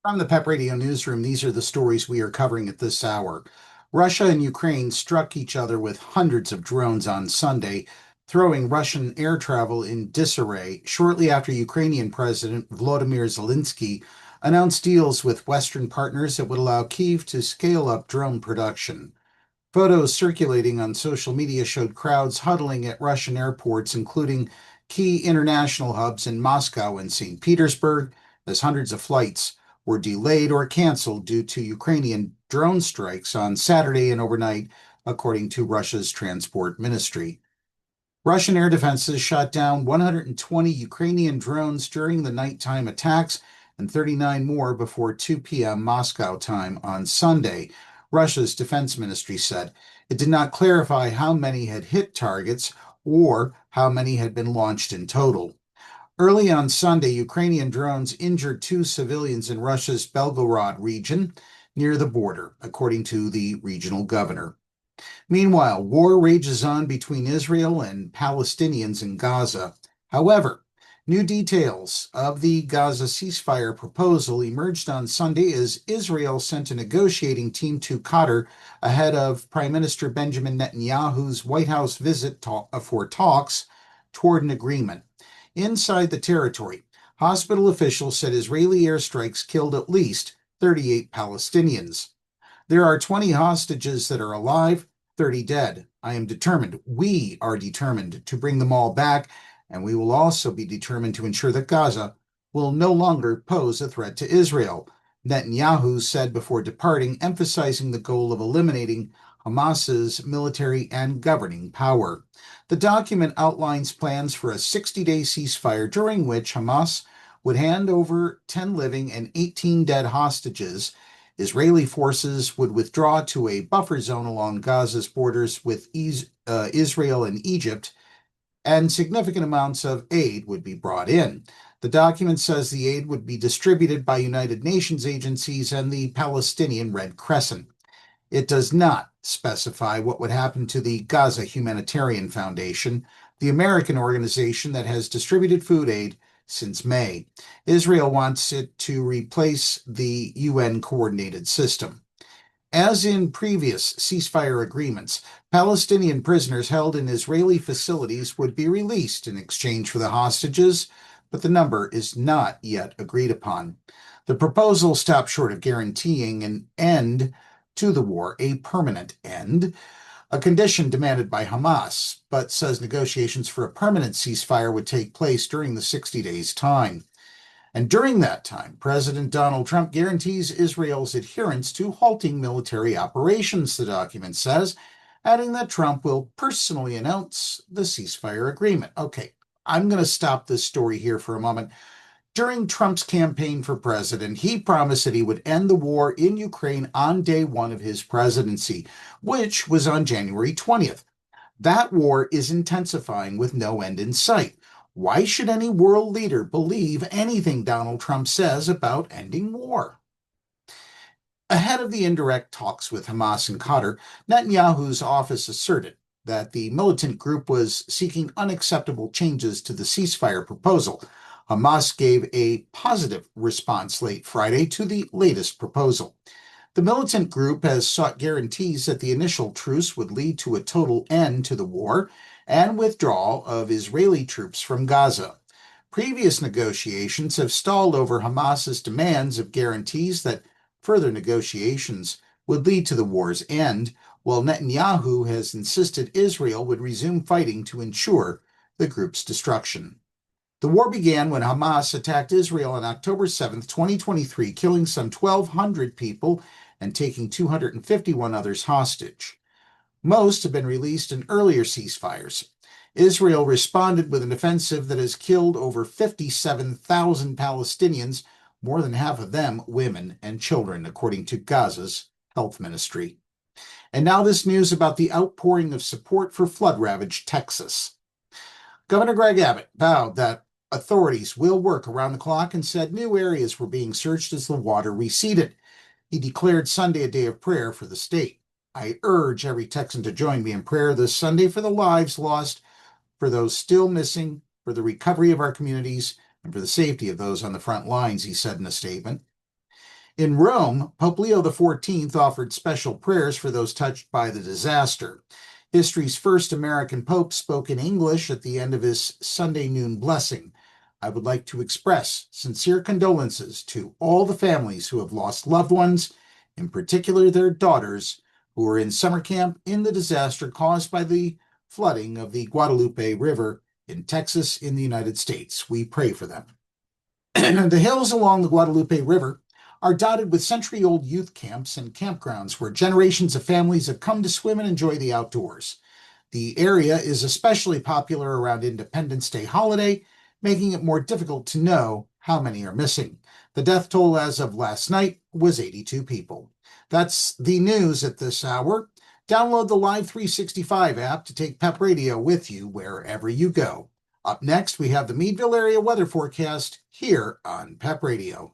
From the PEP Radio Newsroom, these are the stories we are covering at this hour. Russia and Ukraine struck each other with hundreds of drones on Sunday, throwing Russian air travel in disarray shortly after Ukrainian President Volodymyr Zelenskyy announced deals with Western partners that would allow Kyiv to scale up drone production. Photos circulating on social media showed crowds huddling at Russian airports, including key international hubs in Moscow and St. Petersburg, as hundreds of flights were delayed or canceled due to Ukrainian drone strikes on Saturday and overnight, according to Russia's transport ministry. Russian air defenses shot down 120 Ukrainian drones during the nighttime attacks and 39 more before 2 p.m. Moscow time on Sunday, Russia's defense ministry said. It did not clarify how many had hit targets or how many had been launched in total. Early on Sunday, Ukrainian drones injured 2 civilians in Russia's Belgorod region near the border, according to the regional governor. Meanwhile, war rages on between Israel and Palestinians in Gaza. However, new details of the Gaza ceasefire proposal emerged on Sunday as Israel sent a negotiating team to Qatar ahead of Prime Minister Benjamin Netanyahu's White House visit for talks toward an agreement. Inside the territory, hospital officials said Israeli airstrikes killed at least 38 Palestinians. There are 20 hostages that are alive, 30 dead. I am determined, we are determined to bring them all back, and we will also be determined to ensure that Gaza will no longer pose a threat to Israel, Netanyahu said before departing, emphasizing the goal of eliminating Hamas's military and governing power. The document outlines plans for a 60-day ceasefire during which Hamas would hand over 10 living and 18 dead hostages. Israeli forces would withdraw to a buffer zone along Gaza's borders with Israel and Egypt, and significant amounts of aid would be brought in. The document says the aid would be distributed by United Nations agencies and the Palestinian Red Crescent. It does not specify what would happen to the Gaza Humanitarian Foundation, the American organization that has distributed food aid since May. Israel wants it to replace the UN coordinated system. As in previous ceasefire agreements, Palestinian prisoners held in Israeli facilities would be released in exchange for the hostages, but the number is not yet agreed upon. The proposal stops short of guaranteeing an end to the war, a permanent end, a condition demanded by Hamas, but says negotiations for a permanent ceasefire would take place during the 60 days' time. And during that time, President Donald Trump guarantees Israel's adherence to halting military operations, the document says, adding that Trump will personally announce the ceasefire agreement. Okay, I'm going to stop this story here for a moment. During Trump's campaign for president, he promised that he would end the war in Ukraine on day one of his presidency, which was on January 20th. That war is intensifying with no end in sight. Why should any world leader believe anything Donald Trump says about ending war? Ahead of the indirect talks with Hamas and Qatar, Netanyahu's office asserted that the militant group was seeking unacceptable changes to the ceasefire proposal. Hamas gave a positive response late Friday to the latest proposal. The militant group has sought guarantees that the initial truce would lead to a total end to the war and withdrawal of Israeli troops from Gaza. Previous negotiations have stalled over Hamas's demands of guarantees that further negotiations would lead to the war's end, while Netanyahu has insisted Israel would resume fighting to ensure the group's destruction. The war began when Hamas attacked Israel on October 7, 2023, killing some 1,200 people and taking 251 others hostage. Most have been released in earlier ceasefires. Israel responded with an offensive that has killed over 57,000 Palestinians, more than half of them women and children, according to Gaza's health ministry. And now this news about the outpouring of support for flood-ravaged Texas. Governor Greg Abbott vowed that authorities will work around the clock and said new areas were being searched as the water receded. He declared Sunday a day of prayer for the state. I urge every Texan to join me in prayer this Sunday for the lives lost, for those still missing, for the recovery of our communities, and for the safety of those on the front lines, he said in a statement. In Rome, Pope Leo XIV offered special prayers for those touched by the disaster. History's first American pope spoke in English at the end of his Sunday noon blessing. I would like to express sincere condolences to all the families who have lost loved ones, in particular their daughters, who were in summer camp in the disaster caused by the flooding of the Guadalupe River in Texas in the United States. We pray for them. The hills along the Guadalupe River are dotted with century-old youth camps and campgrounds where generations of families have come to swim and enjoy the outdoors. The area is especially popular around Independence Day holiday, making it more difficult to know how many are missing. The death toll as of last night was 82 people. That's the news at this hour. Download the Live 365 app to take PEP Radio with you wherever you go. Up next, we have the Meadville area weather forecast here on PEP Radio.